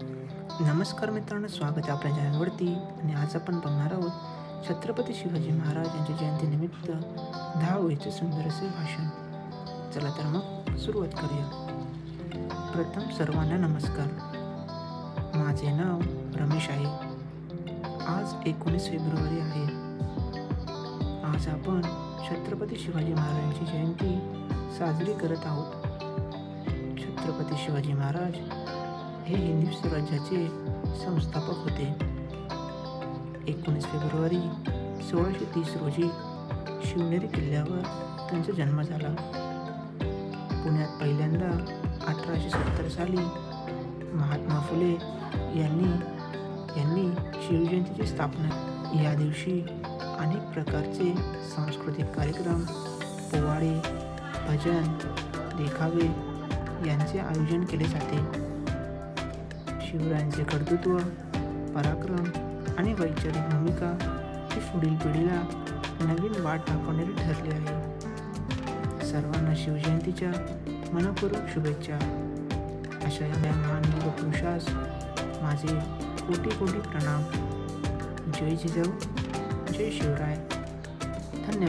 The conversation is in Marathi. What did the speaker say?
नमस्कार मित्रांनो, स्वागत आहे आपल्या चॅनलवरती. आणि आज आपण बघणार आहोत छत्रपती शिवाजी महाराज यांच्या जयंतीनिमित्त 10 ओळीचे सुंदर असे भाषण. चला तर मग सुरुवात करूया. प्रथम सर्वांना नमस्कार. माझे नाव रमेश आहे. आज 19 फेब्रुवारी आहे. आज आपण छत्रपती शिवाजी महाराजांची जयंती साजरी करत आहोत. छत्रपती शिवाजी महाराज हे हिंदवी स्वराज्याचे संस्थापक होते. 19 फेब्रुवारी 1630 रोजी शिवनेरी किल्ल्यावर त्यांचा जन्म झाला. पुण्यात पहिल्यांदा 1870 साली महात्मा फुले यांनी शिवजयंतीची स्थापना. या दिवशी अनेक प्रकारचे सांस्कृतिक कार्यक्रम, पोवाडे, भजन, देखावे यांचे आयोजन केले जाते. शिवरायांचे कर्तृत्व, पराक्रम आणि वैचारिक भूमिका ही पुढील पिढीला नवीन वाट दाखवणारी ठरली आहे. सर्वांना शिवजयंतीच्या मनपूर्वक शुभेच्छा. अशा या महान युग पुरुषास माझे कोटी कोटी प्रणाम. जय जिजाऊ, जय शिवराय.